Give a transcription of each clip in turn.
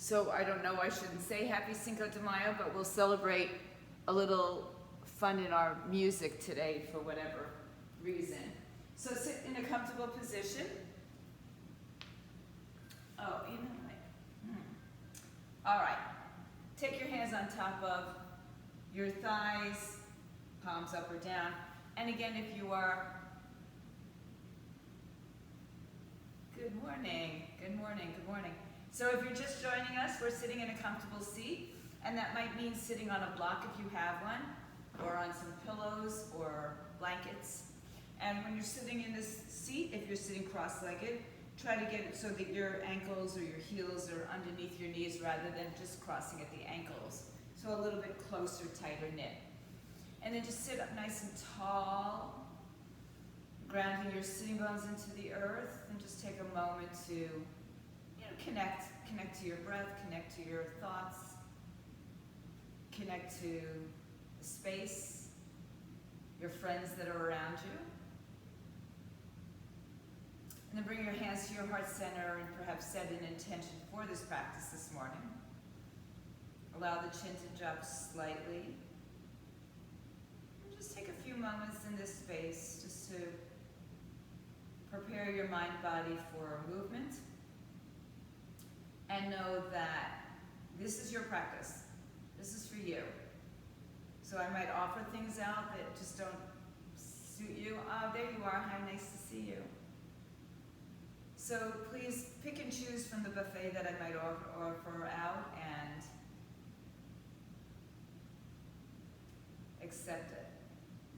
So I don't know, I shouldn't say Happy Cinco de Mayo, but we'll celebrate a little fun in our music today for whatever reason. So sit in a comfortable position. Oh, you know what? All right. Take your hands on top of your thighs, palms up or down. And again, if you are, good morning, good morning, good morning. So if you're just joining us, we're sitting in a comfortable seat, and that might mean sitting on a block if you have one, or on some pillows or blankets. And when you're sitting in this seat, if you're sitting cross-legged, try to get it so that your ankles or your heels are underneath your knees rather than just crossing at the ankles. So a little bit closer, tighter knit. And then just sit up nice and tall, grounding your sitting bones into the earth, and just take a moment to connect to your breath, connect to your thoughts, connect to the space, your friends that are around you. And then bring your hands to your heart center and perhaps set an intention for this practice this morning. Allow the chin to drop slightly. And just take a few moments in this space just to prepare your mind body for movement. And know that this is your practice. This is for you. So I might offer things out that just don't suit you. Oh, there you are. Hi, nice to see you. So please pick and choose from the buffet that I might offer out and accept it.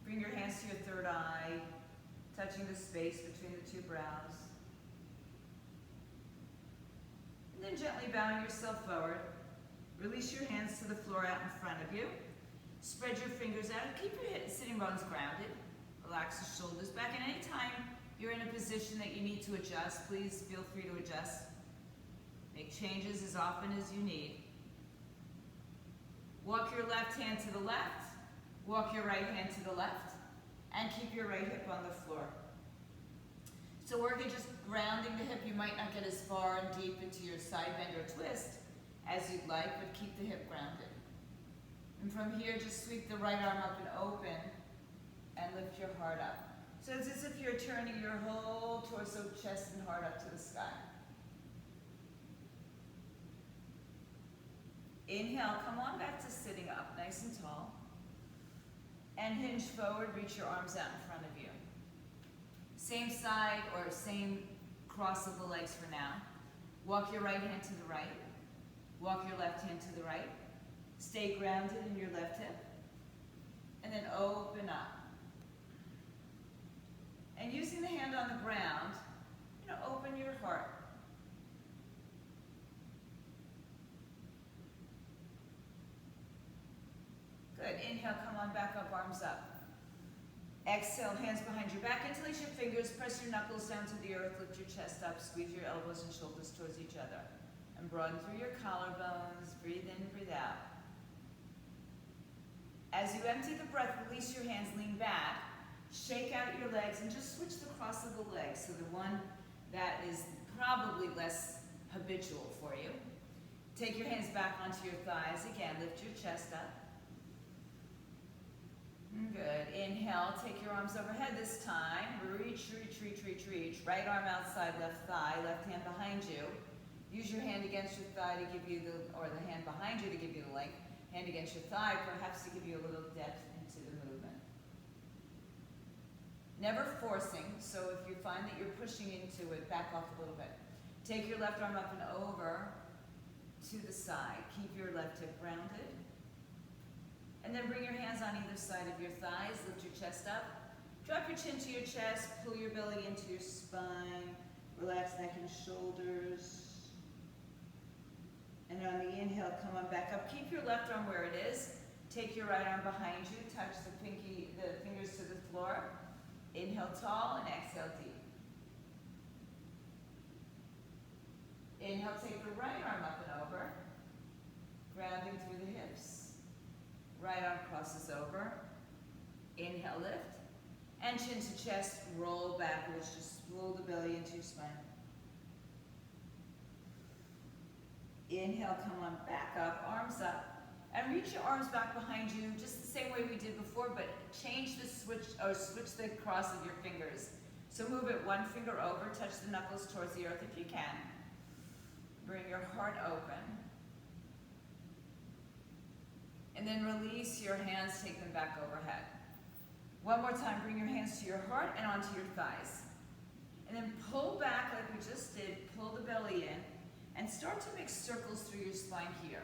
Bring your hands to your third eye, touching the space between the two brows. And then gently bowing yourself forward. Release your hands to the floor out in front of you. Spread your fingers out. Keep your sitting bones grounded. Relax the shoulders back. And anytime you're in a position that you need to adjust, please feel free to adjust. Make changes as often as you need. Walk your left hand to the left. Walk your right hand to the left. And keep your right hip on the floor. So working just grounding the hip, you might not get as far and deep into your side bend or twist as you'd like, but keep the hip grounded. And from here, just sweep the right arm up and open and lift your heart up. So it's as if you're turning your whole torso, chest, and heart up to the sky. Inhale, come on back to sitting up, nice and tall. And hinge forward, reach your arms out in front of you. Same side or same cross of the legs for now. Walk your right hand to the right. Walk your left hand to the right. Stay grounded in your left hip. And then open up. And using the hand on the ground, open your heart. Good. Inhale, come on back up, arms up. Exhale, hands behind your back. Interlace your fingers, press your knuckles down to the earth, lift your chest up, squeeze your elbows and shoulders towards each other. And broaden through your collarbones, breathe in, breathe out. As you empty the breath, release your hands, lean back, shake out your legs, and just switch the cross of the legs. So the one that is probably less habitual for you. Take your hands back onto your thighs. Again, lift your chest up. Good. Inhale, take your arms overhead this time. Reach, reach, reach, reach, reach. Right arm outside left thigh, left hand behind you. Use your hand against your thigh to give you or the hand behind you to give you the length. Hand against your thigh, perhaps to give you a little depth into the movement. Never forcing, so if you find that you're pushing into it, back off a little bit. Take your left arm up and over to the side. Keep your left hip rounded. And then bring your hands on either side of your thighs, lift your chest up. Drop your chin to your chest, pull your belly into your spine, relax neck and shoulders. And on the inhale, come on back up. Keep your left arm where it is. Take your right arm behind you, touch the fingers to the floor. Inhale tall and exhale deep. Inhale, take the right arm up and over, grounding through the hips. Right arm crosses over. Inhale, lift. And chin to chest, roll backwards. Just roll the belly into your spine. Inhale, come on back up, arms up. And reach your arms back behind you, just the same way we did before, but change the switch, or switch the cross of your fingers. So move it one finger over, touch the knuckles towards the earth if you can. Bring your heart open. And then release your hands, take them back overhead. One more time, bring your hands to your heart and onto your thighs. And then pull back like we just did, pull the belly in, and start to make circles through your spine here.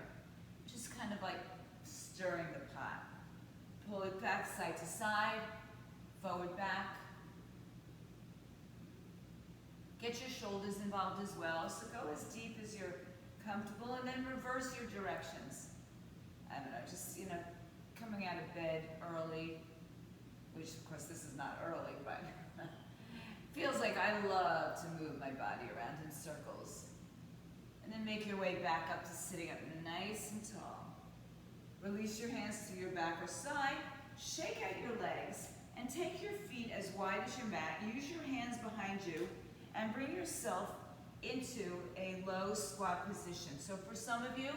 Just kind of like stirring the pot. Pull it back side to side, forward, back. Get your shoulders involved as well, so go as deep as you're comfortable, and then reverse your directions. I don't know, just, coming out of bed early, which of course this is not early, but feels like I love to move my body around in circles. And then make your way back up to sitting up nice and tall. Release your hands to your back or side, shake out your legs, and take your feet as wide as your mat. Use your hands behind you, and bring yourself into a low squat position. So for some of you,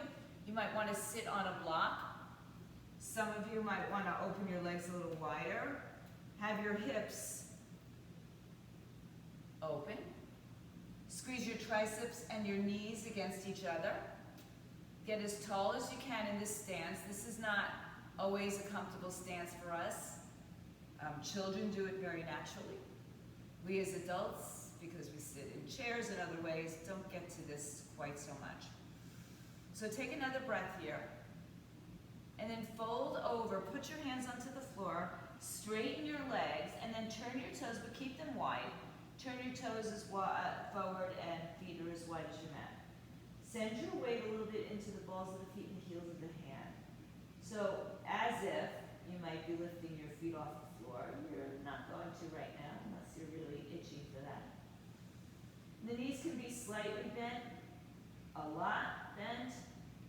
you might want to sit on a block. Some of you might want to open your legs a little wider. Have your hips open. Squeeze your triceps and your knees against each other. Get as tall as you can in this stance. This is not always a comfortable stance for us. Children do it very naturally. We as adults, because we sit in chairs and other ways, don't get to this quite so much. So take another breath here. And then fold over, put your hands onto the floor, straighten your legs, and then turn your toes, but keep them wide. Turn your toes as forward and feet are as wide as your mat. Send your weight a little bit into the balls of the feet and the heels of the hand. So as if you might be lifting your feet off the floor. You're not going to right now unless you're really itching for that. The knees can be slightly bent, a lot bent.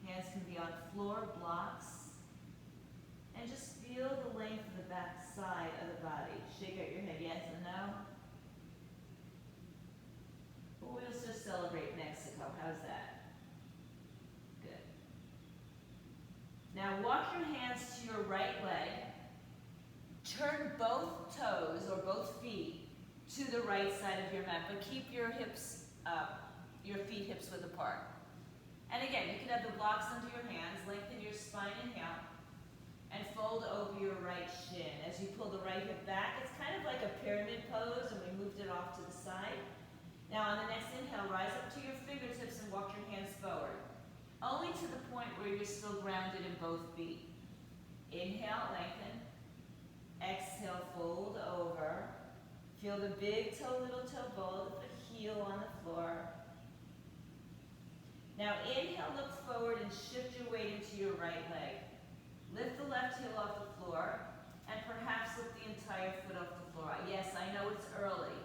Hands can be on floor blocks. And just feel the length of the back side of the body. Shake out your head, yes and no. We'll just celebrate Mexico. How's that? Good. Now walk your hands to your right leg. Turn both toes or both feet to the right side of your mat, but keep your hips up, your feet hips width apart. And again, you can have the blocks under your hands, lengthen your spine, inhale, and fold over your right shin. As you pull the right hip back, it's kind of like a pyramid pose, and we moved it off to the side. Now on the next inhale, rise up to your fingertips and walk your hands forward. Only to the point where you're still grounded in both feet. Inhale, lengthen. Exhale, fold over. Feel the big toe, little toe ball, the heel on the floor. Now inhale, look forward and shift your weight into your right leg. Lift the left heel off the floor and perhaps lift the entire foot off the floor. Yes, I know it's early.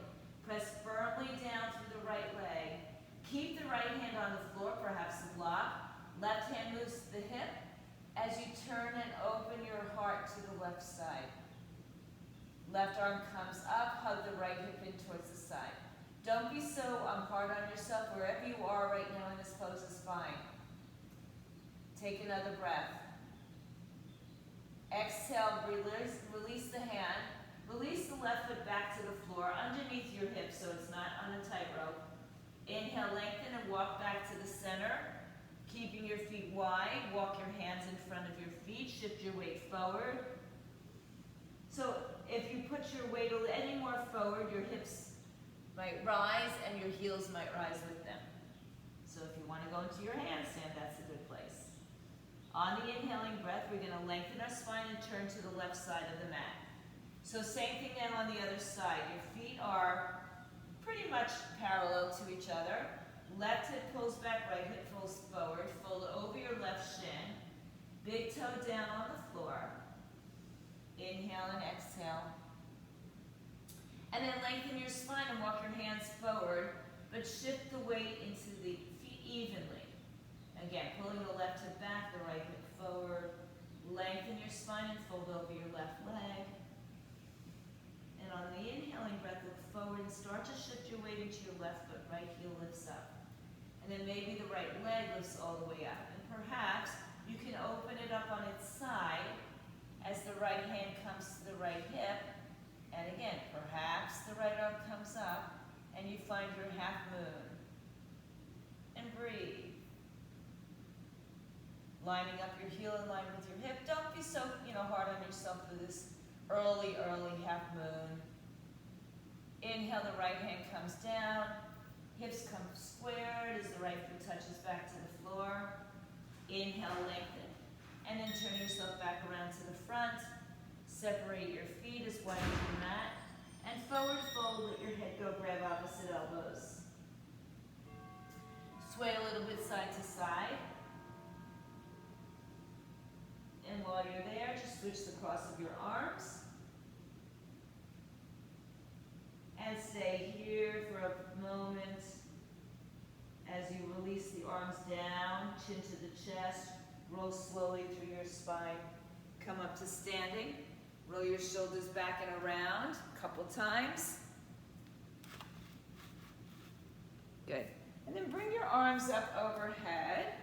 Press firmly down through the right leg. Keep the right hand on the floor, perhaps a block. Left hand moves to the hip as you turn and open your heart to the left side. Left arm comes up, hug the right hip in towards the side. Don't be so hard on yourself. Wherever you are right now in this pose is fine. Take another breath. Exhale, release the hand. Release the left foot back to the floor underneath your hips so it's not on a tightrope. Inhale, lengthen and walk back to the center. Keeping your feet wide, walk your hands in front of your feet, shift your weight forward. So if you put your weight any more forward, your hips might rise and your heels might rise with them. So if you want to go into your handstand, that's a good place. On the inhaling breath, we're going to lengthen our spine and turn to the left side of the mat. So same thing now on the other side. Your feet are pretty much parallel to each other. Left hip pulls back, right hip pulls forward. Fold over your left shin. Big toe down on the floor. Inhale and exhale. And then lengthen your spine and walk your hands forward, but shift the weight into the feet evenly. Again, pulling the left hip back, the right hip forward. Lengthen your spine and fold over your left leg. And on the inhaling breath, look forward and start to shift your weight into your left foot. Right heel lifts up. And then maybe the right leg lifts all the way up. And perhaps you can open it up on its side as the right hand comes to the right hip. And again, perhaps the right arm comes up and you find your half moon. And breathe. Lining up your heel in line with your hip. Don't be so, hard on yourself for this early half moon. Inhale, the right hand comes down. Hips come squared as the right foot touches back to the floor. Inhale, lengthen. And then turn yourself back around to the front. Separate your feet as wide as your mat. And forward fold, let your head go grab opposite elbows. Sway a little bit side to side. And while you're there, just switch the cross of your arms. And stay here for a moment as you release the arms down, chin to the chest, roll slowly through your spine. Come up to standing. Roll your shoulders back and around a couple times. Good. And then bring your arms up overhead.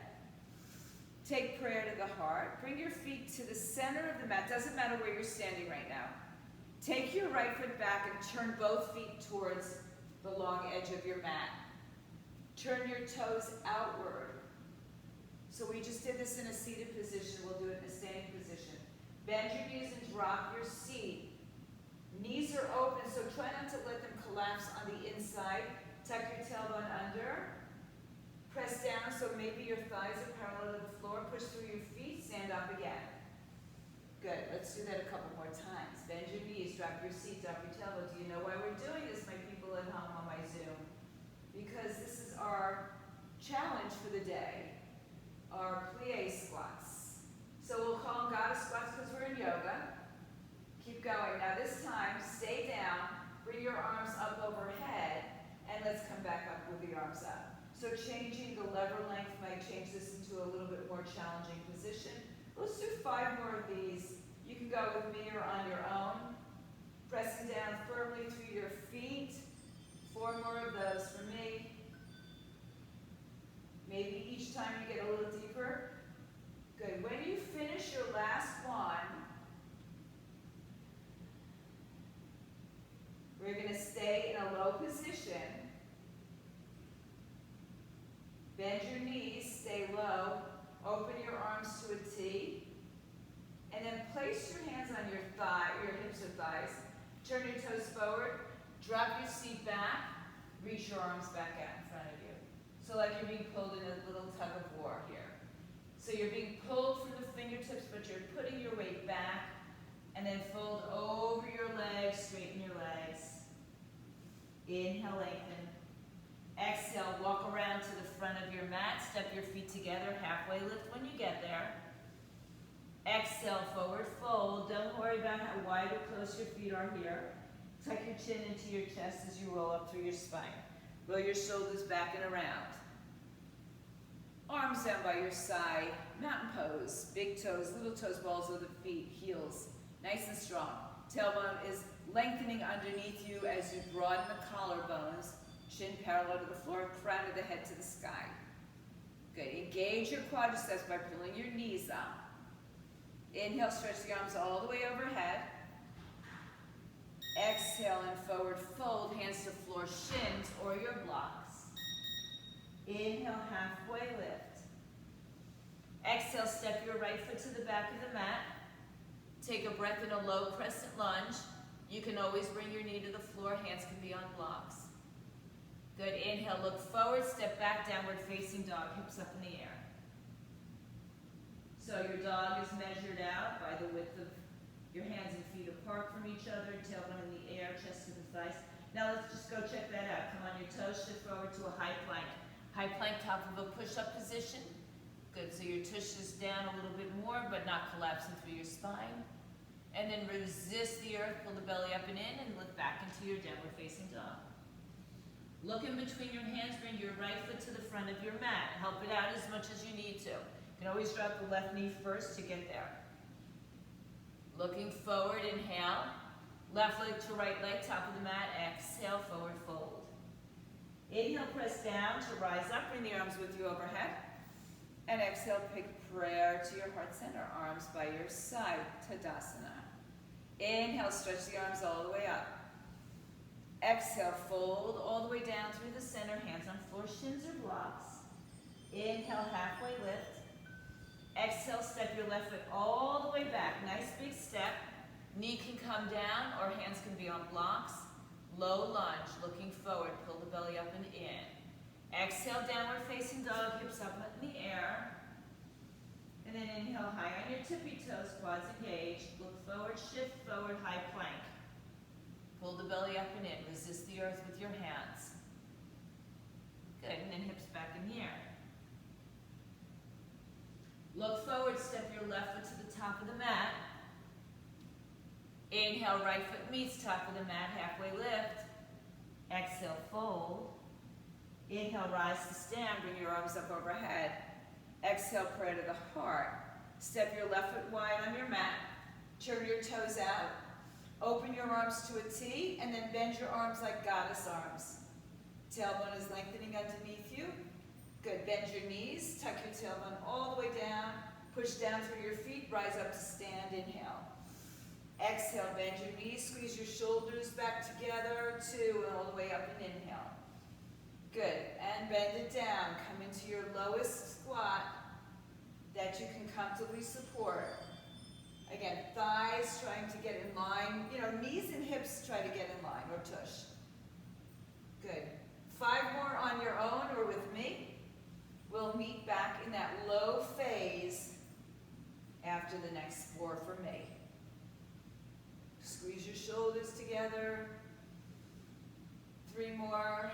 Take prayer to the heart. Bring your feet to the center of the mat. Doesn't matter where you're standing right now. Take your right foot back and turn both feet towards the long edge of your mat. Turn your toes outward. So we just did this in a seated position. We'll do it in a standing position. Bend your knees and drop your seat. Knees are open, so try not to let them collapse on the inside. Tuck your tailbone under. Press down so maybe your thighs are parallel to the floor. Push through your feet. Stand up again. Good. Let's do that a couple more times. Bend your knees, drop your seat, drop your tailbone. Do you know why we're doing this, my people at home on my Zoom? Because this is our challenge for the day, our plie squats. So we'll call them goddess squats because we're in yoga. Keep going. Now this time, stay down, bring your arms up overhead, and let's come back up with the arms up. So changing the lever length might change this into a little bit more challenging position. Let's do 5 more of these. You can go with me or on your own. Pressing down firmly through your feet. 4 more of those for me. Maybe each time you get a little deeper. Good. When you finish your last one, we're going to stay in a low position. Bend your knees, stay low. Open your arms to a T, and then place your hands on your hips or thighs. Turn your toes forward, drop your seat back, reach your arms back out in front of you. So like you're being pulled in a little tug of war here. So you're being pulled from the fingertips, but you're putting your weight back, and then fold over your legs, straighten your legs. Inhale, lengthen. Exhale, walk around to the front of your mat, step your feet together, halfway lift when you get there. Exhale, forward fold. Don't worry about how wide or close your feet are here. Tuck your chin into your chest as you roll up through your spine. Roll your shoulders back and around. Arms down by your side, mountain pose. Big toes, little toes, balls of the feet, heels. Nice and strong. Tailbone is lengthening underneath you as you broaden the collarbones. Chin parallel to the floor, crown of the head to the sky. Good. Engage your quadriceps by pulling your knees up. Inhale, stretch the arms all the way overhead. Exhale and forward fold, hands to floor, shins or your blocks. Inhale, halfway lift. Exhale, step your right foot to the back of the mat. Take a breath in a low crescent lunge. You can always bring your knee to the floor, hands can be on blocks. Good. Inhale, look forward, step back, downward facing dog, hips up in the air. So your dog is measured out by the width of your hands and feet apart from each other, tailbone in the air, chest to the thighs. Now let's just go check that out. Come on your toes, shift forward to a high plank. High plank, top of a push-up position. Good. So your tush is down a little bit more, but not collapsing through your spine. And then resist the earth, pull the belly up and in, and lift back into your downward facing dog. Look in between your hands, bring your right foot to the front of your mat. Help it out as much as you need to. You can always drop the left knee first to get there. Looking forward, inhale. Left leg to right leg, top of the mat. Exhale, forward fold. Inhale, press down to rise up, bring the arms with you overhead. And exhale, pick prayer to your heart center, arms by your side, Tadasana. Inhale, stretch the arms all the way up. Exhale, fold all the way down through the center, hands on floor, shins or blocks. Inhale, halfway lift. Exhale, step your left foot all the way back. Nice big step. Knee can come down or hands can be on blocks. Low lunge, looking forward, pull the belly up and in. Exhale, downward facing dog, hips up in the air. And then inhale, high on your tippy toes, quads engaged. Look forward, shift forward, high plank. Pull the belly up and in. Resist the earth with your hands. Good, and then hips back in the air. Look forward, step your left foot to the top of the mat. Inhale, right foot meets top of the mat, halfway lift. Exhale, fold. Inhale, rise to stand, bring your arms up overhead. Exhale, prayer to the heart. Step your left foot wide on your mat. Turn your toes out. Open your arms to a T, and then bend your arms like goddess arms. Tailbone is lengthening underneath you. Good, bend your knees, tuck your tailbone all the way down. Push down through your feet, rise up to stand, inhale. Exhale, bend your knees, squeeze your shoulders back together, 2, and all the way up and inhale. Good, and bend it down. Come into your lowest squat that you can comfortably support. Again, thighs trying to get in line. Knees and hips try to get in line, or tush. Good. 5 more on your own or with me. We'll meet back in that low phase after the next 4 for me. Squeeze your shoulders together. 3 more.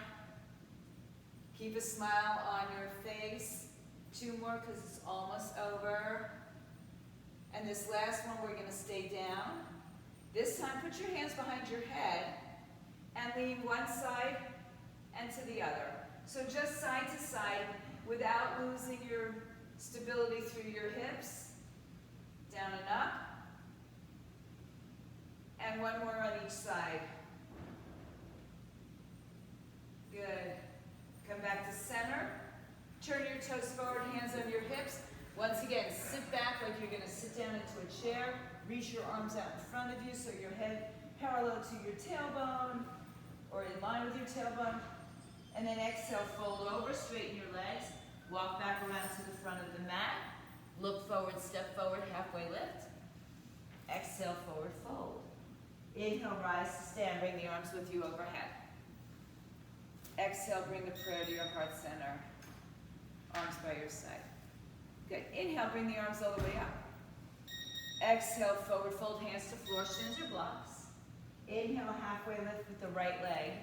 Keep a smile on your face. 2 more because it's almost over. And this last one, we're going to stay down. This time, put your hands behind your head and lean one side and to the other. So just side to side without losing your stability through your hips. Down and up. And 1 more on each side. Good. Come back to center. Turn your toes forward, hands on your hips. Once again, sit back like you're going to sit down into a chair. Reach your arms out in front of you so your head parallel to your tailbone or in line with your tailbone. And then exhale, fold over, straighten your legs. Walk back around to the front of the mat. Look forward, step forward, halfway lift. Exhale, forward fold. Inhale, rise to stand. Bring the arms with you overhead. Exhale, bring the prayer to your heart center. Arms by your side. Good. Inhale, bring the arms all the way up. Exhale, forward fold, hands to floor, shins or blocks. Inhale, halfway lift with the right leg,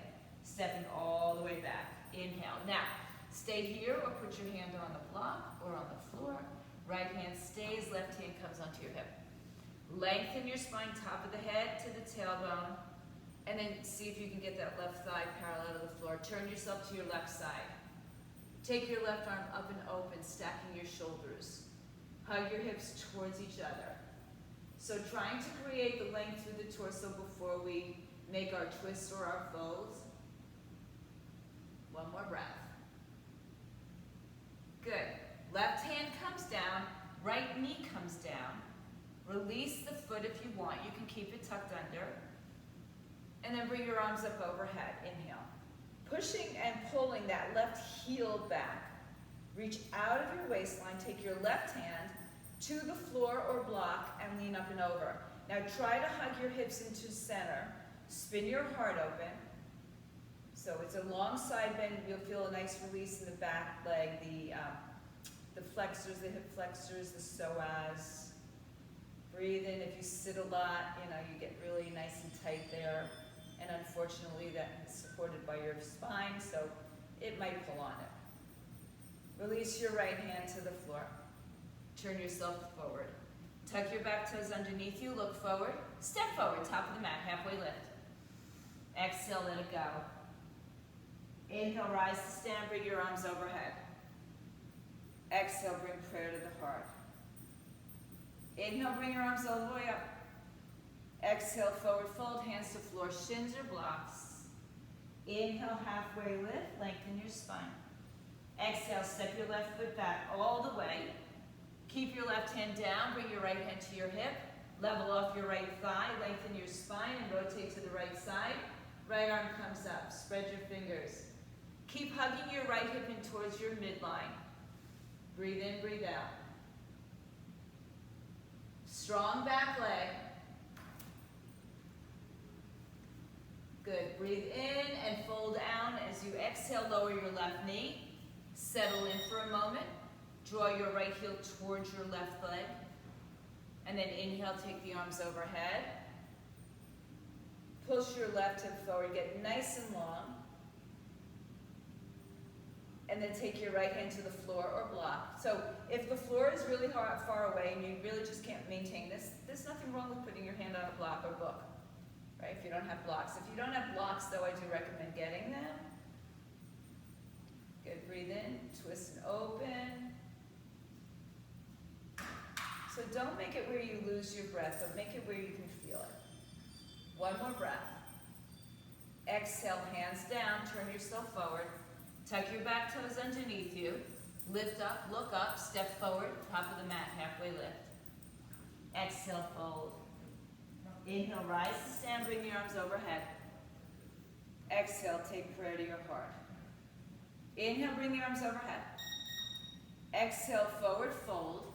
stepping all the way back. Inhale. Now, stay here or put your hand on the block or on the floor. Right hand stays, left hand comes onto your hip. Lengthen your spine, top of the head to the tailbone, and then see if you can get that left thigh parallel to the floor. Turn yourself to your left side. Take your left arm up and open, stacking your shoulders. Hug your hips towards each other. So trying to create the length through the torso before we make our twists or our folds. 1 more breath. Good. Left hand comes down, right knee comes down. Release the foot if you want. You can keep it tucked under. And then bring your arms up overhead. Inhale. Pushing and pulling that left heel back. Reach out of your waistline. Take your left hand to the floor or block and lean up and over. Now try to hug your hips into center. Spin your heart open. So it's a long side bend. You'll feel a nice release in the back leg, the flexors, the hip flexors, the psoas. Breathe in. If you sit a lot, you get really nice and tight there. And unfortunately, that is supported by your spine, so it might pull on it. Release your right hand to the floor. Turn yourself forward. Tuck your back toes underneath you. Look forward. Step forward, top of the mat, halfway lift. Exhale, let it go. Inhale, rise to stand. Bring your arms overhead. Exhale, bring prayer to the heart. Inhale, bring your arms all the way up. Exhale, forward fold, hands to floor, shins or blocks. Inhale, halfway lift, lengthen your spine. Exhale, step your left foot back all the way. Keep your left hand down, bring your right hand to your hip. Level off your right thigh, lengthen your spine and rotate to the right side. Right arm comes up, spread your fingers. Keep hugging your right hip in towards your midline. Breathe in, breathe out. Strong back leg. Good, breathe in and fold down. As you exhale, lower your left knee. Settle in for a moment. Draw your right heel towards your left leg. And then inhale, take the arms overhead. Push your left hip forward, get nice and long. And then take your right hand to the floor or block. So if the floor is really far away and you really just can't maintain this, there's nothing wrong with putting your hand on a block or book, right? If you don't have blocks. If you don't have blocks, though, I do recommend getting them. Good, breathe in, twist and open. So don't make it where you lose your breath, but make it where you can feel it. One more breath. Exhale, hands down, turn yourself forward. Tuck your back toes underneath you. Lift up, look up, step forward, top of the mat, halfway lift. Exhale, fold. Inhale, rise to stand, bring the arms overhead. Exhale, take prayer to your heart. Inhale, bring the arms overhead. Exhale, forward fold.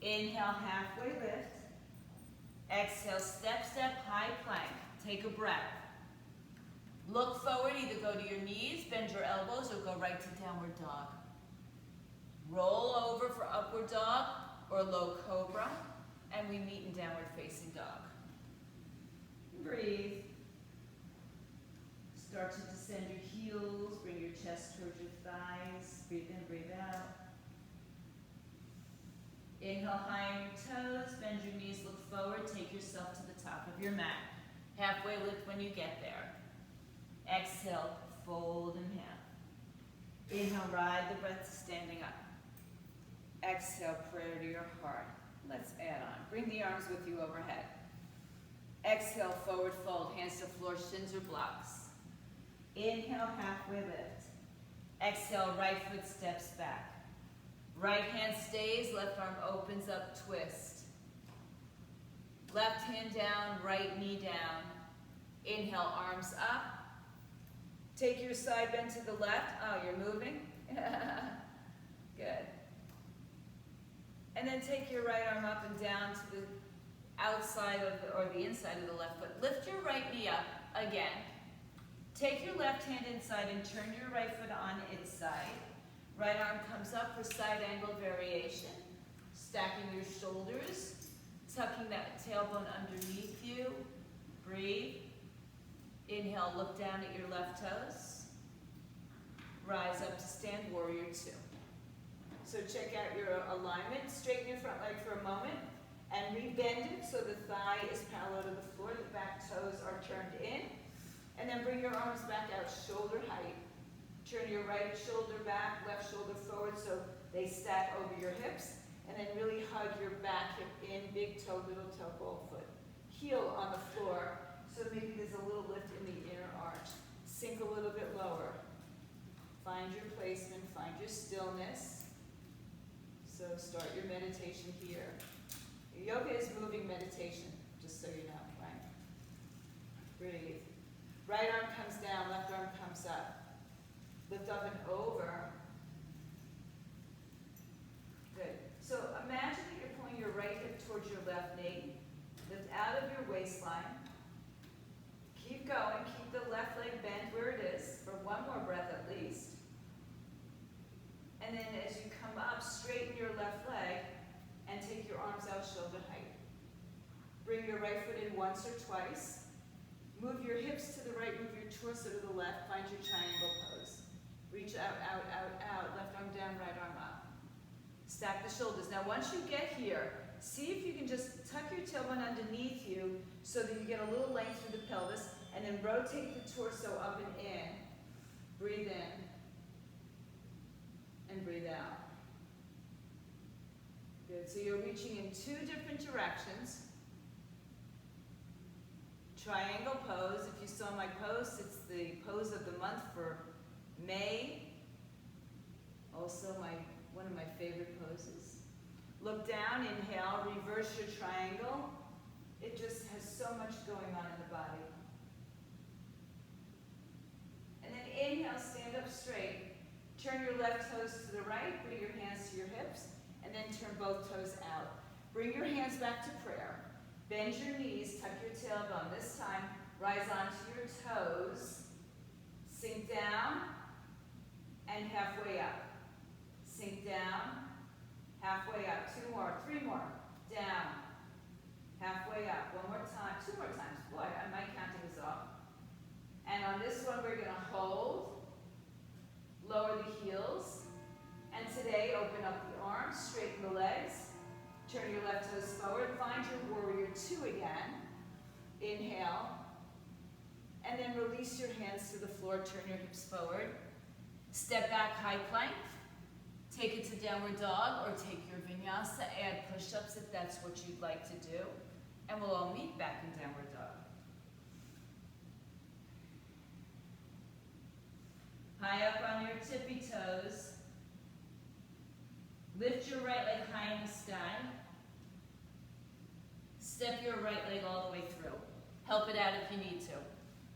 Inhale, halfway lift. Exhale, step, step, high plank. Take a breath. Look forward, either go to your knees, bend your elbows, or go right to downward dog. Roll over for upward dog or low cobra, and we meet in downward facing dog. Breathe. Start to descend your heels, bring your chest towards your thighs. Breathe in, breathe out. Inhale, high on your toes, bend your knees, look forward, take yourself to the top of your mat. Halfway lift when you get there. Exhale, fold in half. Inhale, ride the breath to standing up. Exhale, prayer to your heart. Let's add on. Bring the arms with you overhead. Exhale, forward fold, hands to floor, shins or blocks. Inhale, halfway lift. Exhale, right foot steps back. Right hand stays, left arm opens up, twist. Left hand down, right knee down. Inhale, arms up. Take your side bend to the left. Oh, you're moving? Good. And then take your right arm up and down to the outside of or the inside of the left foot. Lift your right knee up again. Take your left hand inside and turn your right foot on its side. Right arm comes up for side angle variation. Stacking your shoulders. Tucking that tailbone underneath you. Breathe. Inhale, look down at your left toes. Rise up to stand, warrior two. So check out your alignment. Straighten your front leg for a moment and rebend it so the thigh is parallel to the floor. The back toes are turned in. And then bring your arms back out, shoulder height. Turn your right shoulder back, left shoulder forward so they stack over your hips. And then really hug your back hip in, big toe, little toe, ball foot. Heel on the floor. So maybe there's a little lift in the inner arch. Sink a little bit lower. Find your placement, find your stillness. So start your meditation here. Yoga is moving meditation, just so you know, right? Breathe. Right arm comes down, left arm comes up. Lift up and over. Good. So imagine that you're pulling your right hip towards your left knee. Lift out of your waistline. Keep going. Keep the left leg bent where it is for one more breath at least. And then as you come up, straighten your left leg and take your arms out shoulder height. Bring your right foot in once or twice. Move your hips to the right, move your torso to the left. Find your triangle pose. Reach out, out, out, out. Left arm down, right arm up. Stack the shoulders. Now once you get here, see if you can just tuck your tailbone underneath you so that you get a little length through the pelvis, and then rotate the torso up and in. Breathe in and breathe out. Good, so you're reaching in two different directions. triangle pose. If you saw my post, it's the pose of the month for May. Also one of my favorite poses. Look down, inhale, reverse your triangle. It just has so much going on in the body. And then inhale, stand up straight. Turn your left toes to the right, bring your hands to your hips, and then turn both toes out. Bring your hands back to prayer. Bend your knees, tuck your tailbone. This time, rise onto your toes. Sink down and halfway up. Sink down, halfway up. 2 more, 3 more. Down, halfway up. 1 more time, 2 more times. Boy, my counting is off. And on this one, we're going to hold, lower the heels, and today, open up the arms, straighten the legs, turn your left toes forward, find your warrior 2 again. Inhale, and then release your hands to the floor, turn your hips forward. Step back, high plank. Take it to downward dog, or take your vinyasa, add push-ups if that's what you'd like to do. And we'll all meet back in downward dog. High up on your tippy toes. Lift your right leg high in the sky. Step your right leg all the way through. Help it out if you need to.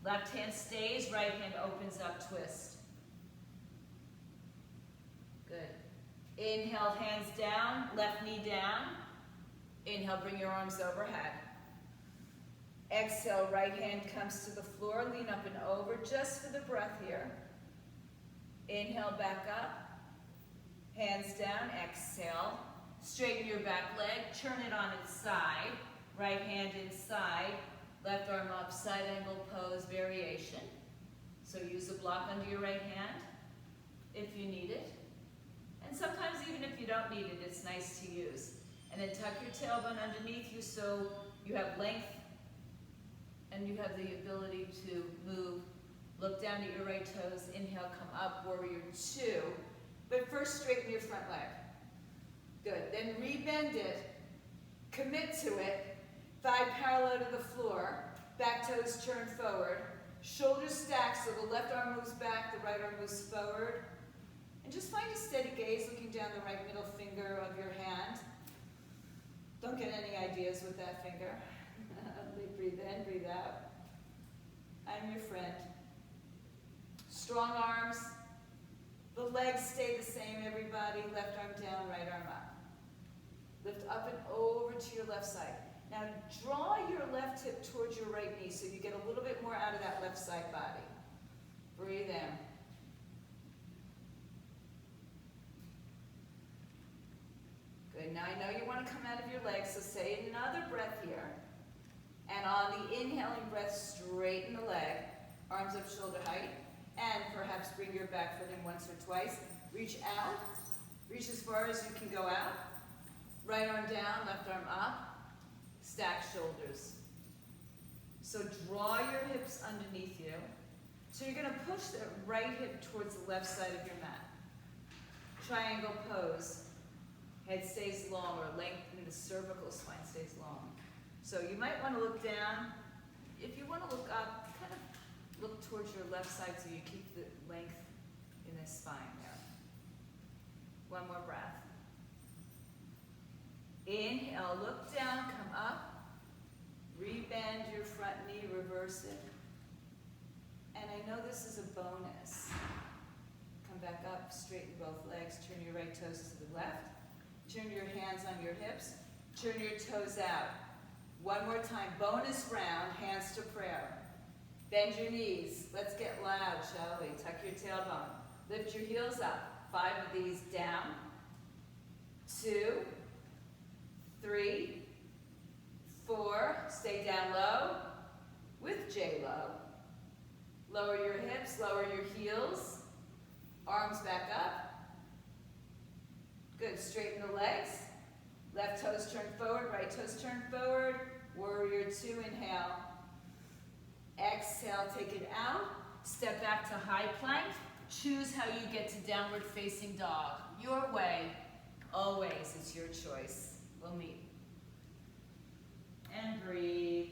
Left hand stays, right hand opens up, twist. Good. Inhale, hands down, left knee down. Inhale, bring your arms overhead. Exhale, right hand comes to the floor, lean up and over just for the breath here. Inhale, back up. Hands down, exhale. Straighten your back leg, turn it on its side. Right hand inside, left arm up, side angle pose variation. So use a block under your right hand if you need it. And sometimes even if you don't need it, it's nice to use. And then tuck your tailbone underneath you so you have length and you have the ability to move. Look down at your right toes, inhale, come up, warrior 2. But first straighten your front leg. Good, then rebend it, commit to it, thigh parallel to the floor, back toes turn forward, shoulders stack so the left arm moves back, the right arm moves forward. And just find a steady gaze looking down the right middle finger of your hand. Don't get any ideas with that finger. Breathe in, breathe out. I'm your friend. Strong arms. The legs stay the same, everybody. Left arm down, right arm up. Lift up and over to your left side. Now draw your left hip towards your right knee so you get a little bit more out of that left side body. Breathe in. Good, now I know you want to come out of your legs, so say another breath here. And on the inhaling breath, straighten the leg, arms up shoulder height, and perhaps bring your back foot in once or twice. Reach out, reach as far as you can go out. Right arm down, left arm up, stack shoulders. So draw your hips underneath you. So you're going to push the right hip towards the left side of your mat. Triangle pose. Head stays long, or length in the cervical spine stays long. So you might want to look down. If you want to look up, kind of look towards your left side so you keep the length in the spine there. One more breath. Inhale, look down, come up. Rebend your front knee, reverse it. And I know this is a bonus. Come back up, straighten both legs, turn your right toes to the left. Turn your hands on your hips. Turn your toes out. One more time. Bonus round. Hands to prayer. Bend your knees. Let's get loud, shall we? Tuck your tailbone. Lift your heels up. 5 of these down. 2, 3, 4. Stay down low with J-Lo. Lower your hips. Lower your heels. Arms back up. Good, straighten the legs. Left toes turn forward, right toes turn forward. Warrior 2, inhale. Exhale, take it out. Step back to high plank. Choose how you get to downward facing dog. Your way, always, it's your choice. We'll meet. And breathe.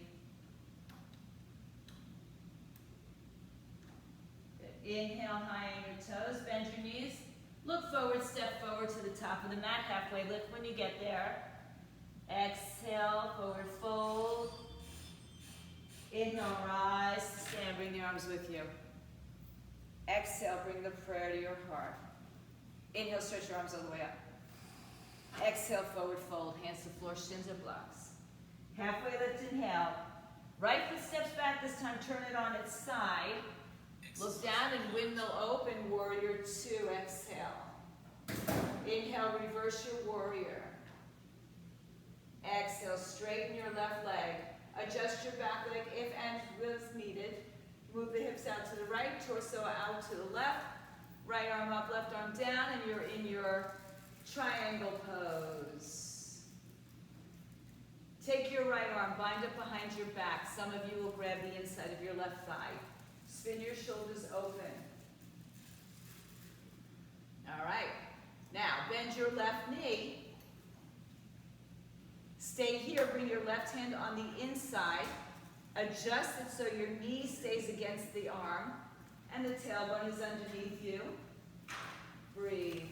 Inhale, high on your toes, bend your knees. Look forward, step forward to the top of the mat, halfway lift when you get there. Exhale, forward fold. Inhale, rise to stand, bring the arms with you. Exhale, bring the prayer to your heart. Inhale, stretch your arms all the way up. Exhale, forward fold, hands to floor, shins or blocks. Halfway lift, inhale. Right foot steps back, this time turn it on its side. Look down and windmill open, warrior two, exhale. Inhale, reverse your warrior. Exhale, straighten your left leg. Adjust your back leg if and was needed. Move the hips out to the right, torso out to the left. Right arm up, left arm down, and you're in your triangle pose. Take your right arm, bind it behind your back. Some of you will grab the inside of your left thigh. Spin your shoulders open. All right. Now, bend your left knee. Stay here, bring your left hand on the inside. Adjust it so your knee stays against the arm and the tailbone is underneath you. Breathe.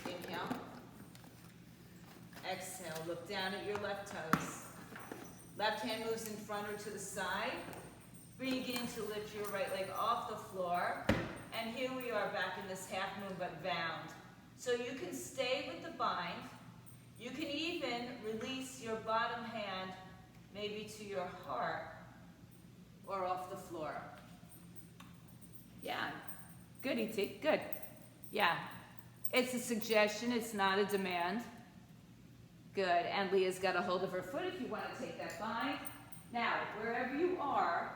Inhale. Exhale, look down at your left toes. Left hand moves in front or to the side. Begin to lift your right leg off the floor. And here we are back in this half moon but bound. So you can stay with the bind. You can even release your bottom hand maybe to your heart or off the floor. Yeah, good E.T., good. Yeah, it's a suggestion, it's not a demand. Good, and Leah's got a hold of her foot if you want to take that bind. Now, wherever you are,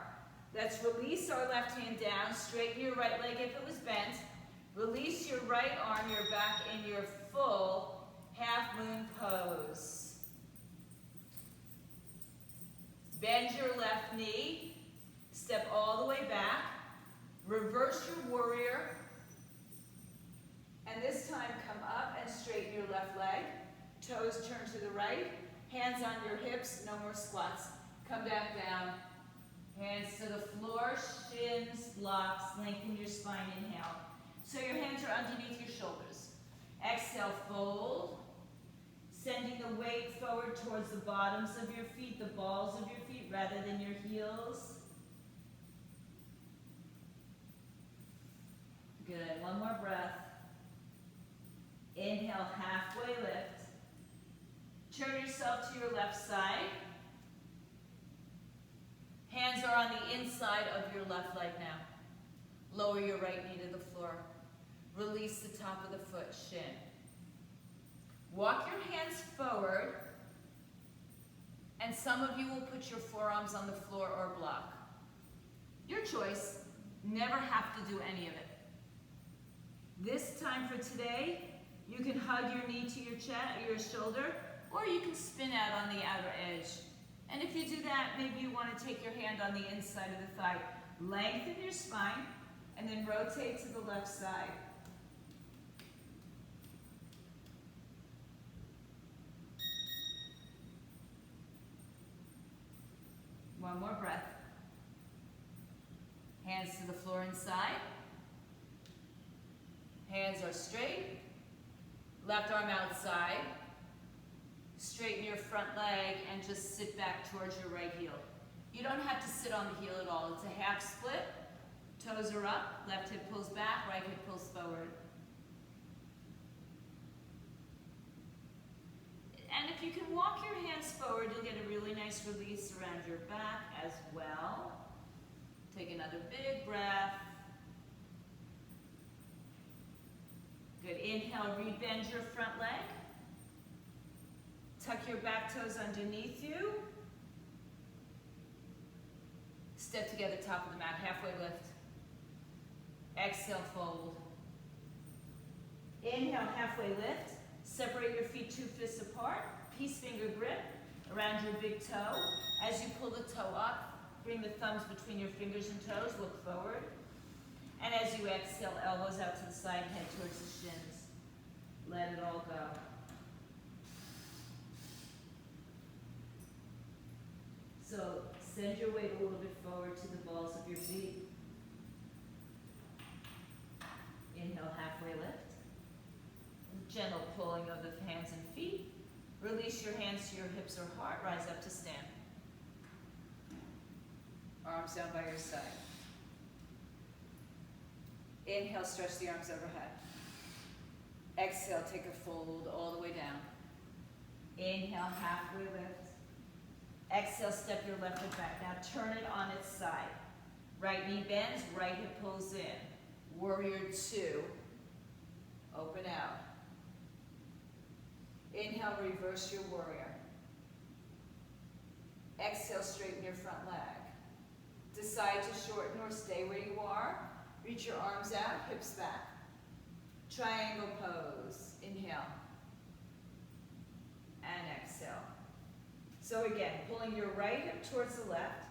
let's release our left hand down, straighten your right leg if it was bent. Release your right arm, you're back in your full half moon pose. Bend your left knee, step all the way back, reverse your warrior, and this time come up and straighten your left leg. Toes turn to the right, hands on your hips, no more squats. Come back down, hands to the floor, shins, blocks, lengthen your spine, inhale. So your hands are underneath your shoulders. Exhale, fold. Sending the weight forward towards the bottoms of your feet, the balls of your feet, rather than your heels. Good, one more breath. Inhale, halfway lift. Turn yourself to your left side. Hands are on the inside of your left leg now. Lower your right knee to the floor. Release the top of the foot, shin. Walk your hands forward, and some of you will put your forearms on the floor or block. Your choice, never have to do any of it. This time for today, you can hug your knee to your chest, your shoulder, or you can spin out on the outer edge. And if you do that, maybe you want to take your hand on the inside of the thigh. Lengthen your spine, and then rotate to the left side. One more breath. Hands to the floor inside. Hands are straight. Left arm outside. Straighten your front leg and just sit back towards your right heel. You don't have to sit on the heel at all. It's a half split. Toes are up. Left hip pulls back. Right hip pulls forward. And if you can walk your hands forward, you'll get a really nice release around your back as well. Take another big breath. Good. Inhale, rebend your front leg. Tuck your back toes underneath you. Step together, top of the mat, halfway lift. Exhale, fold. Inhale, halfway lift. Separate your feet 2 fists apart. Peace finger grip around your big toe. As you pull the toe up, bring the thumbs between your fingers and toes. Look forward. And as you exhale, elbows out to the side, head towards the shins. Let it all go. So send your weight a little bit forward to the balls of your feet. little halfway lift. Gentle pulling of the hands and feet. Release your hands to your hips or heart. Rise up to stand. Arms down by your side. Inhale, stretch the arms overhead. Exhale, take a fold all the way down. Inhale, halfway lift. Exhale, step your left foot back. Now turn it on its side. Right knee bends, right hip pulls in. Warrior two. Open out. Inhale, reverse your warrior. Exhale, straighten your front leg. Decide to shorten or stay where you are. Reach your arms out, hips back. Triangle pose. Inhale. And exhale. So again, pulling your right hip towards the left.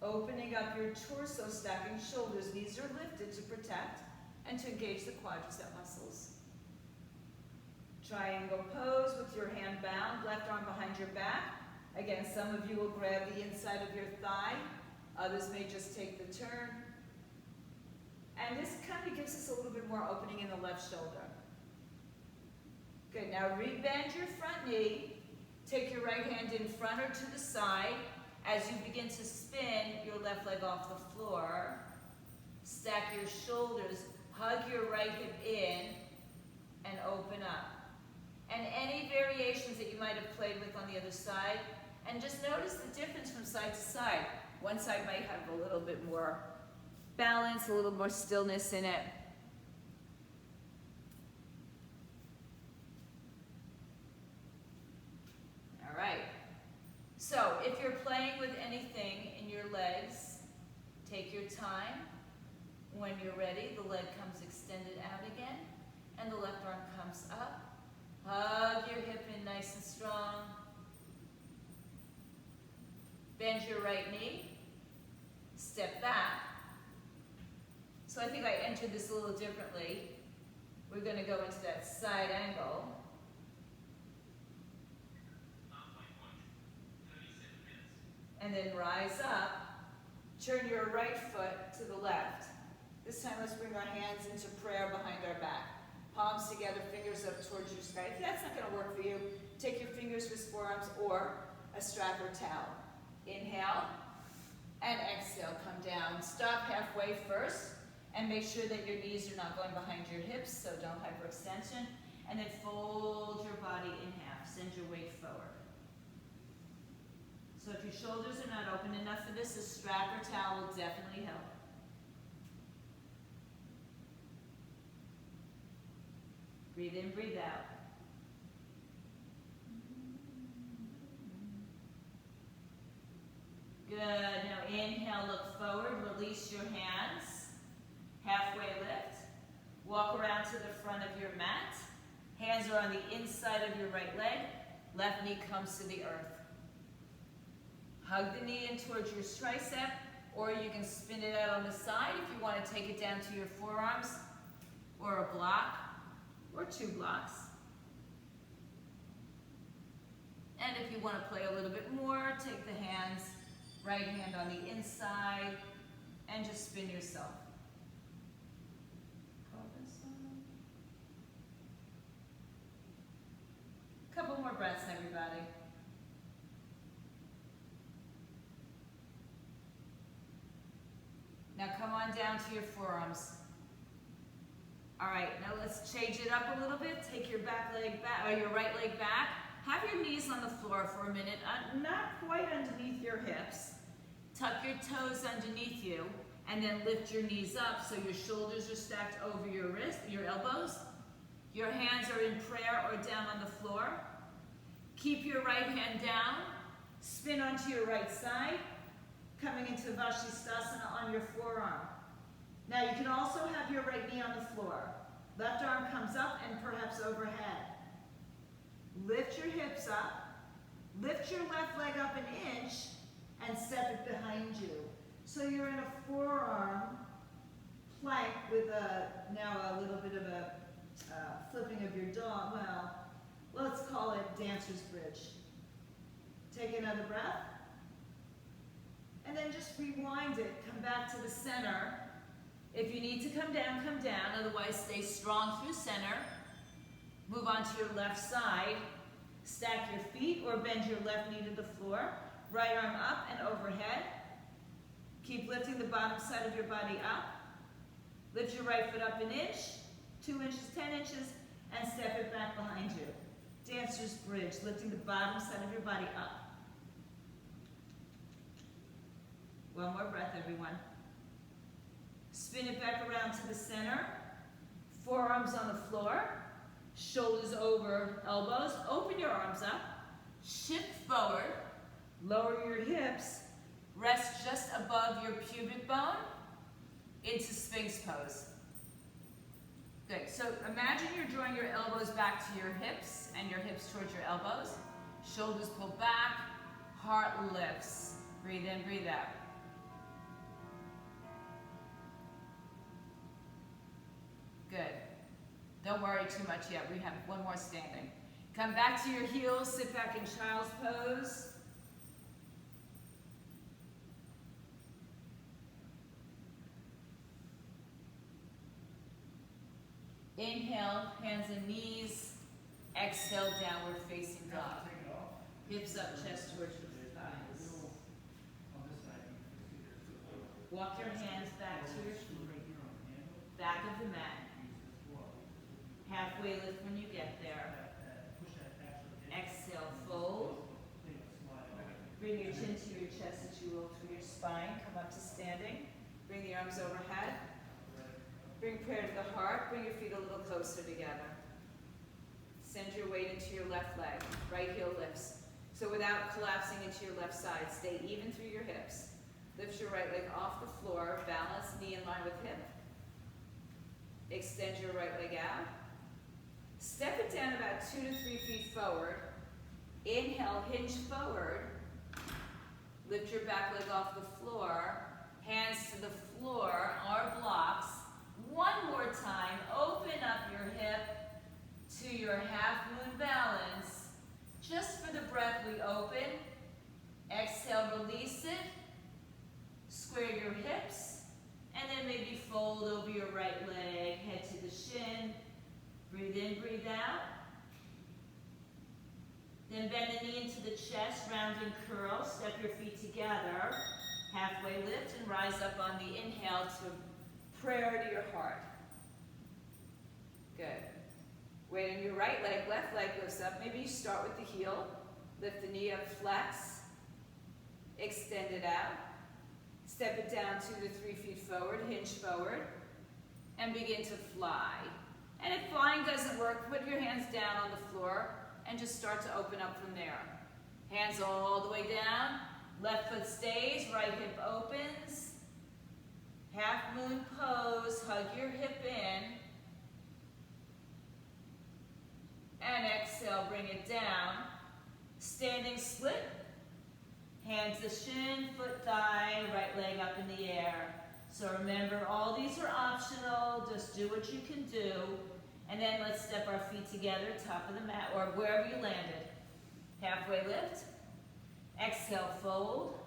Opening up your torso, stacking shoulders. Knees are lifted to protect and to engage the quadricep muscles. Triangle pose with your hand bound, left arm behind your back. Again, some of you will grab the inside of your thigh. Others may just take the turn. And this kind of gives us a little bit more opening in the left shoulder. Good, now rebend your front knee. Take your right hand in front or to the side. As you begin to spin your left leg off the floor, stack your shoulders, hug your right hip in, and open up. And any variations that you might have played with on the other side, and just notice the difference from side to side. One side might have a little bit more balance, a little more stillness in it. All right. So if you're playing with anything in your legs, take your time. When you're ready, the leg comes extended out again, and the left arm comes up. Hug your hip in nice and strong. Bend your right knee. Step back. So I think I entered this a little differently. We're going to go into that side angle. And then rise up. Turn your right foot to the left. This time let's bring our hands into prayer behind our back. Palms together, fingers up towards your sky. If that's not going to work for you, take your fingers with forearms or a strap or towel. Inhale and exhale, come down. Stop halfway first and make sure that your knees are not going behind your hips, so don't hyperextension. And then fold your body in half. Send your weight forward. So if your shoulders are not open enough for this, a strap or towel will definitely help. Breathe in, breathe out. Good. Now inhale, look forward, release your hands. Halfway lift. Walk around to the front of your mat. Hands are on the inside of your right leg. Left knee comes to the earth. Hug the knee in towards your tricep, or you can spin it out on the side if you want to take it down to your forearms, or a block, or 2 blocks. And if you want to play a little bit more, take the hands, right hand on the inside, and just spin yourself. Couple more breaths, everybody. Now come on down to your forearms. All right, now let's change it up a little bit. Take your back leg back, or your right leg back. Have your knees on the floor for a minute, not quite underneath your hips. Tuck your toes underneath you, and then lift your knees up so your shoulders are stacked over your wrist, your elbows. Your hands are in prayer or down on the floor. Keep your right hand down. Spin onto your right side, coming into Vashisthasana on your forearm. Now you can also have your right knee on the floor. Left arm comes up and perhaps overhead. Lift your hips up. Lift your left leg up an inch and step it behind you. So you're in a forearm plank with now a little bit of a flipping of your dog. Well, let's call it dancer's bridge. Take another breath. And then just rewind it. Come back to the center. If you need to come down, come down. Otherwise, stay strong through center. Move on to your left side. Stack your feet or bend your left knee to the floor. Right arm up and overhead. Keep lifting the bottom side of your body up. Lift your right foot up an inch, 2 inches, 10 inches, and step it back behind you. Dancer's bridge, lifting the bottom side of your body up. One more breath, everyone. Spin it back around to the center. Forearms on the floor. Shoulders over elbows. Open your arms up. Shift forward. Lower your hips. Rest just above your pubic bone into Sphinx pose. Good. So imagine you're drawing your elbows back to your hips and your hips towards your elbows. Shoulders pull back. Heart lifts. Breathe in, breathe out. Good. Don't worry too much yet. We have one more standing. Come back to your heels. Sit back in child's pose. Inhale, hands and knees. Exhale, downward facing dog. Hips up, chest towards your thighs. Walk your hands back to your feet. Back of the mat. Halfway lift when you get there. Exhale, fold. Bring your chin to your chest as you roll through your spine. Come up to standing. Bring the arms overhead. Bring prayer to the heart. Bring your feet a little closer together. Send your weight into your left leg. Right heel lifts. So without collapsing into your left side, stay even through your hips. Lift your right leg off the floor. Balance knee in line with hip. Extend your right leg out. Step it down about 2 to 3 feet forward. Inhale, hinge forward. Lift your back leg off the floor. Hands to the floor or blocks. One more time. Open up your hip to your half moon balance. Just for the breath, we open. Exhale, release it. Square your hips. And then maybe fold over your right leg, head to the shin. Breathe in, breathe out. Then bend the knee into the chest, round and curl. Step your feet together. Halfway lift and rise up on the inhale to prayer to your heart. Good. Weight on your right leg, left leg lifts up. Maybe you start with the heel. Lift the knee up, flex. Extend it out. Step it down 2 to 3 feet forward, hinge forward, and begin to fly. And if flying doesn't work, put your hands down on the floor and just start to open up from there. Hands all the way down. Left foot stays, right hip opens. Half moon pose, hug your hip in. And exhale, bring it down. Standing split. Hands to shin, foot, thigh, right leg up in the air. So remember, all these are optional. Just do what you can do. And then let's step our feet together, top of the mat, or wherever you landed. Halfway lift. Exhale, fold.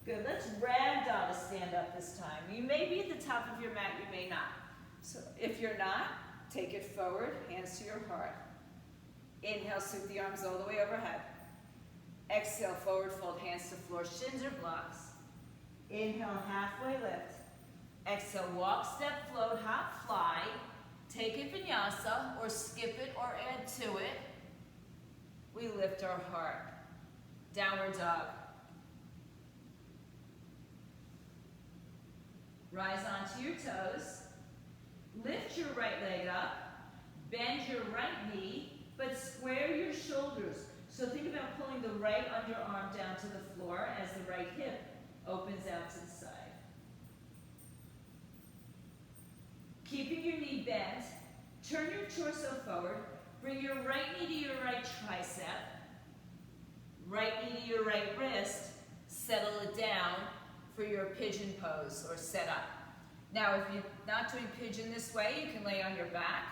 Good. Let's ragdoll to stand up this time. You may be at the top of your mat, you may not. So if you're not, take it forward, hands to your heart. Inhale, sweep the arms all the way overhead. Exhale, forward fold, hands to floor, shins or blocks. Inhale, halfway lift. Exhale, walk, step, float, hop, fly. Take it vinyasa or skip it or add to it. We lift our heart. Downward dog. Rise onto your toes. Lift your right leg up. Bend your right knee, but square your shoulders. So think about pulling the right underarm down to the floor as the right hip opens out to the side. Keeping your knee bent, turn your torso forward. Bring your right knee to your right tricep. Right knee to your right wrist. Settle it down for your pigeon pose or set up. Now, if you're not doing pigeon this way, you can lay on your back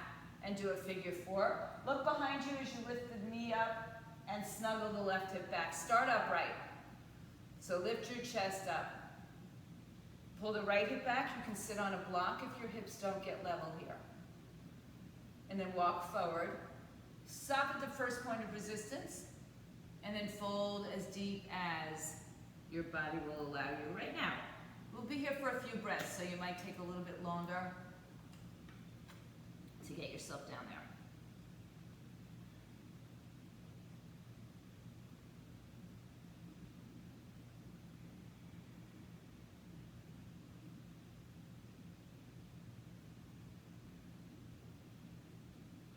and do a figure 4. Look behind you as you lift the knee up and snuggle the left hip back. Start upright. So lift your chest up. Pull the right hip back. You can sit on a block if your hips don't get level here. And then walk forward. Stop at the first point of resistance. And then fold as deep as your body will allow you right now. We'll be here for a few breaths, so you might take a little bit longer to get yourself down there.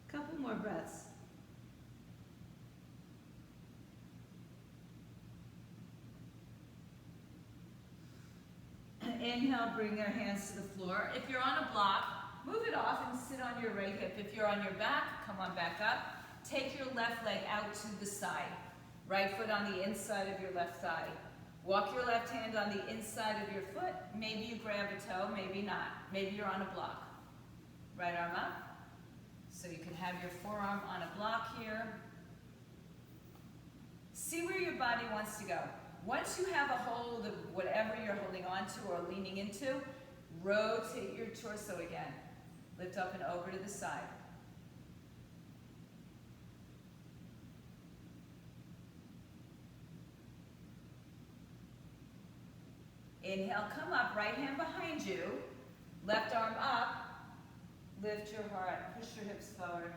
Couple more breaths. Inhale, bring your hands to the floor. If you're on a block, move it off and sit on your right hip. If you're on your back, come on back up. Take your left leg out to the side. Right foot on the inside of your left thigh. Walk your left hand on the inside of your foot. Maybe you grab a toe, maybe not. Maybe you're on a block. Right arm up. So you can have your forearm on a block here. See where your body wants to go. Once you have a hold of whatever you're holding on to or leaning into, rotate your torso again. Lift up and over to the side. Inhale, come up, right hand behind you. Left arm up. Lift your heart, push your hips forward.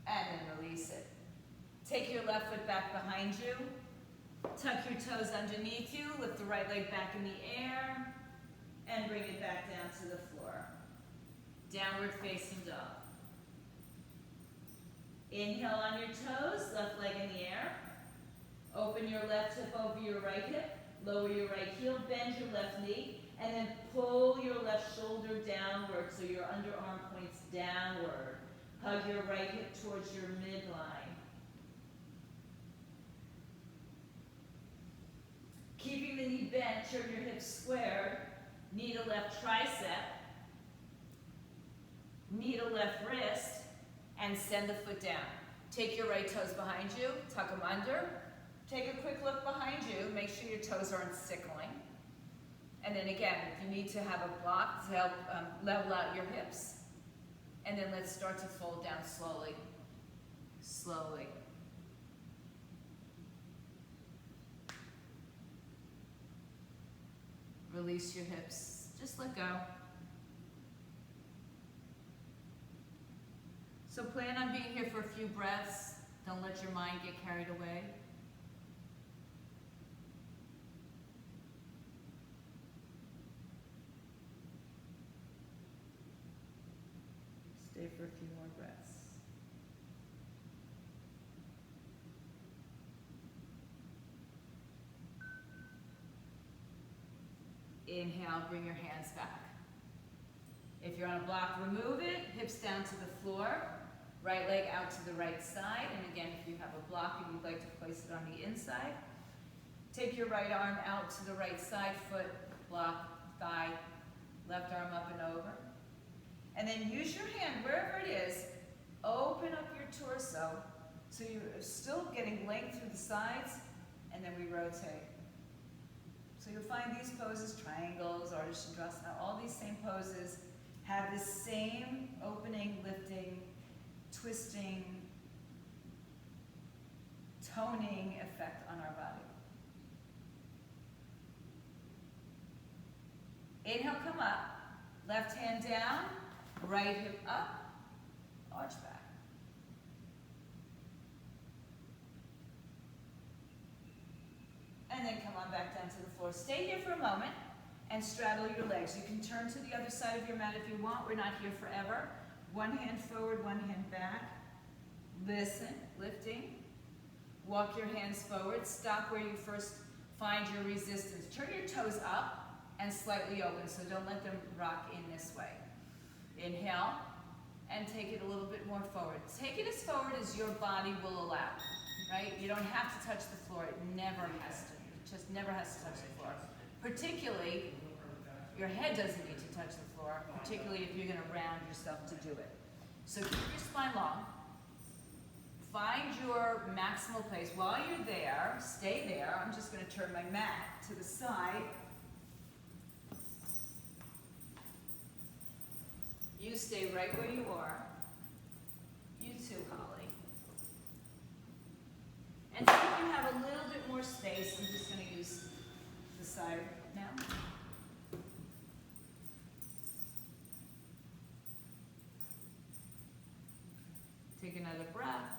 And then release it. Take your left foot back behind you. Tuck your toes underneath you. Lift the right leg back in the air. And bring it back down to the floor. Downward facing dog. Inhale on your toes, left leg in the air. Open your left hip over your right hip. Lower your right heel, bend your left knee. And then pull your left shoulder downward so your underarm points downward. Hug your right hip towards your midline. Keeping the knee bent, turn your hips squared. Knee to left tricep. Knee to left wrist. And send the foot down. Take your right toes behind you, tuck them under. Take a quick look behind you. Make sure your toes aren't sickling. And then again, if you need to have a block to help level out your hips. And then let's start to fold down slowly. Slowly. Release your hips. Just let go. So plan on being here for a few breaths. Don't let your mind get carried away. Stay for a few more breaths. Inhale, bring your hands back. If you're on a block, remove it. Hips down to the floor. Right leg out to the right side. And again, if you have a block and you'd like to place it on the inside, take your right arm out to the right side, foot, block, thigh, left arm up and over. And then use your hand, wherever it is, open up your torso so you're still getting length through the sides, and then we rotate. So you'll find these poses, triangles, Ardha Chandrasana, all these same poses have the same opening, lifting, twisting, toning effect on our body. Inhale, come up. Left hand down, right hip up, arch back. And then come on back down to the floor. Stay here for a moment and straddle your legs. You can turn to the other side of your mat if you want. We're not here forever. One hand forward, one hand back. Listen, lifting. Walk your hands forward. Stop where you first find your resistance. Turn your toes up and slightly open, so don't let them rock in this way. Inhale, and take it a little bit more forward. Take it as forward as your body will allow, right? You don't have to touch the floor. It never has to. It just never has to touch the floor. Particularly, your head doesn't need to touch the floor, particularly if you're going to round yourself to do it. So keep your spine long. find your maximal place. While you're there, stay there. I'm just going to turn my mat to the side. You stay right where you are. You too, Holly. And so if you have a little bit more space, I'm just going to use the side now. Take another breath.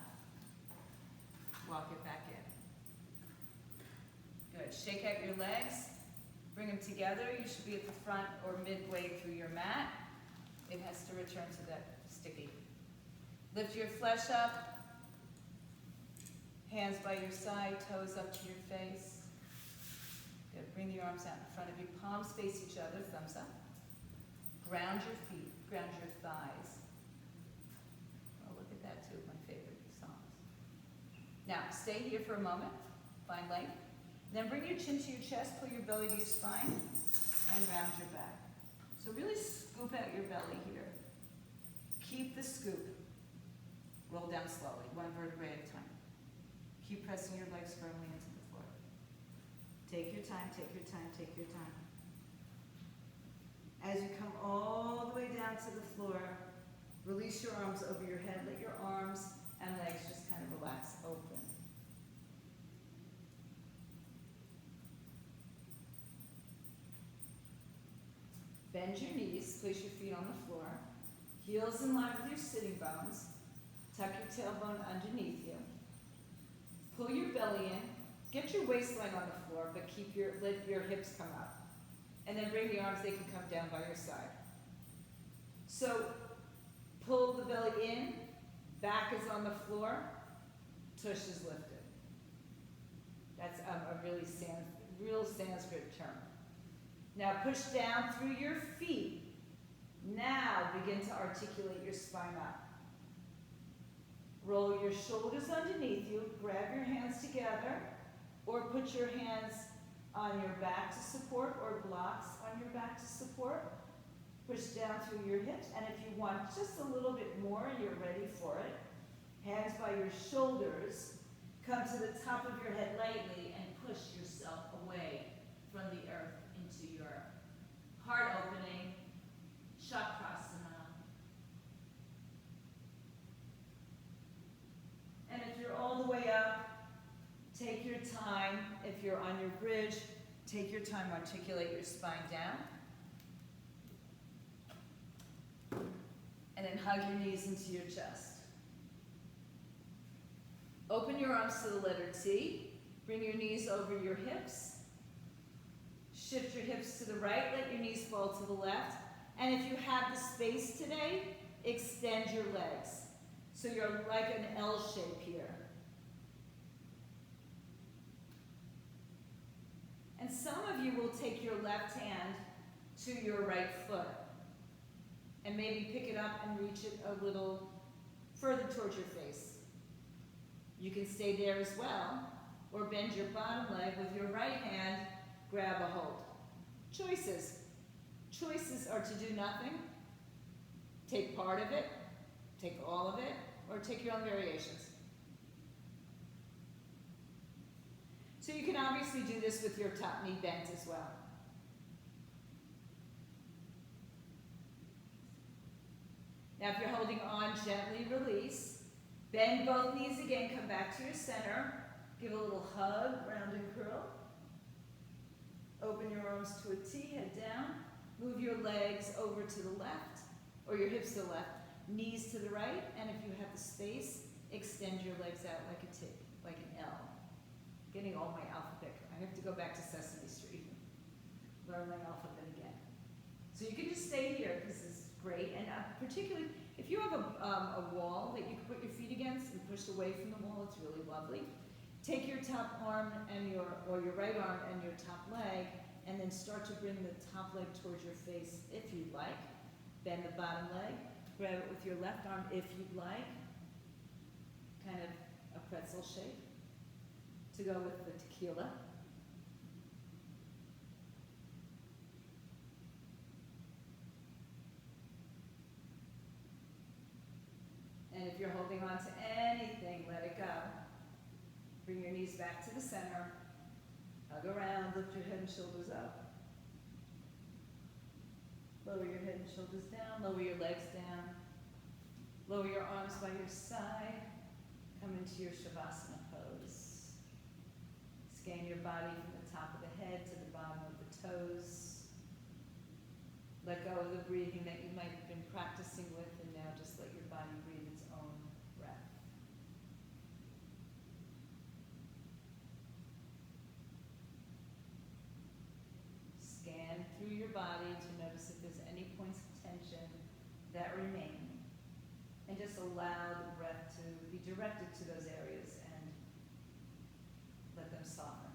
Walk it back in. Good. Shake out your legs. Bring them together. You should be at the front or midway through your mat. It has to return to that sticky. Lift your flesh up. Hands by your side, toes up to your face. Good. Bring the arms out in front of you. Palms face each other, thumbs up. Ground your feet, ground your thighs. Oh, look at that too, my favorite songs. Now, stay here for a moment. Find length. Then bring your chin to your chest, pull your belly to your spine, and round your back. So really scoop out your belly here. Keep the scoop. Roll down slowly, one vertebrae at a time. Keep pressing your legs firmly into the floor. Take your time, take your time, take your time. As you come all the way down to the floor, release your arms over your head. Let your arms and legs just kind of relax open. Bend your knees, place your feet on the floor. Heels in line with your sitting bones. Tuck your tailbone underneath you. Pull your belly in. Get your waistline on the floor, but let your hips come up. And then bring the arms, they can come down by your side. So pull the belly in, back is on the floor, tush is lifted. That's a real Sanskrit term. Now push down through your feet. Now begin to articulate your spine up. Roll your shoulders underneath you, grab your hands together, or put your hands on your back to support, or blocks on your back to support. Push down through your hips, and if you want just a little bit more, you're ready for it. Hands by your shoulders, come to the top of your head lightly, and push yourself away from the earth into your heart opening, chakrasana. And if you're all the way up, take your time. If you're on your bridge, take your time, articulate your spine down. And then hug your knees into your chest. Open your arms to the letter T. Bring your knees over your hips. Shift your hips to the right. Let your knees fall to the left. And if you have the space today, extend your legs. So you're like an L shape here. And some of you will take your left hand to your right foot and maybe pick it up and reach it a little further towards your face. You can stay there as well, or bend your bottom leg with your right hand, grab a hold. Choices. Choices are to do nothing, take part of it, take all of it, or take your own variations. So you can obviously do this with your top knee bent as well. Now if you're holding on, gently release. Bend both knees again, come back to your center. Give a little hug, round and curl. Open your arms to a T, head down. Move your legs over to the left, or your hips to the left. Knees to the right, and if you have the space, extend your legs out like a T, like an L. Getting all my alphabet. I have to go back to Sesame Street. Learn my alphabet again. So you can just stay here, because this is great. And particularly, if you have a wall that you can put your feet against and push away from the wall, it's really lovely. Take your top arm and your right arm and your top leg, and then start to bring the top leg towards your face if you'd like. Bend the bottom leg. Grab it with your left arm if you'd like. Kind of a pretzel shape to go with the tequila. And if if you're holding on to anything, let it go. Bring your knees back to the center. Hug around, lift your head and shoulders up. Lower your head and shoulders down, lower your legs down. Lower your arms by your side. Come into your Shavasana pose. Scan your body from the top of the head to the bottom of the toes. Let go of the breathing that you might have been practicing with, and now just let your body breathe its own breath. Scan through your body to notice if there's any points of tension that remain. And just allow the breath to be directed to those areas and let them soften.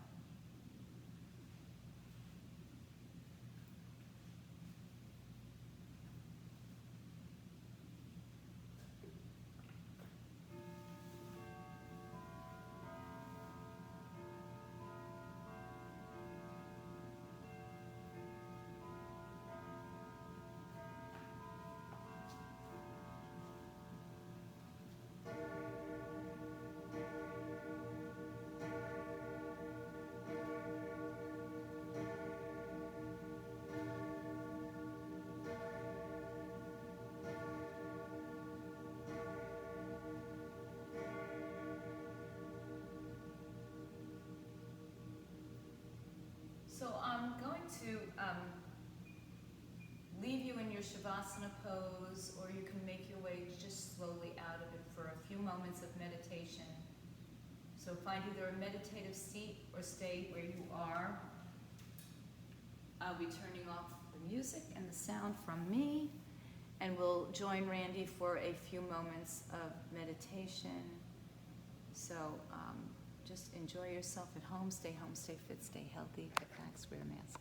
So I'm going to leave you in your Shavasana pose, or you can make your way just slowly out of it for a few moments of meditation. So find either a meditative seat or stay where you are. I'll be turning off the music and the sound from me, and we'll join Randy for a few moments of meditation. So just enjoy yourself at home, stay fit, stay healthy, get back, wear a mask.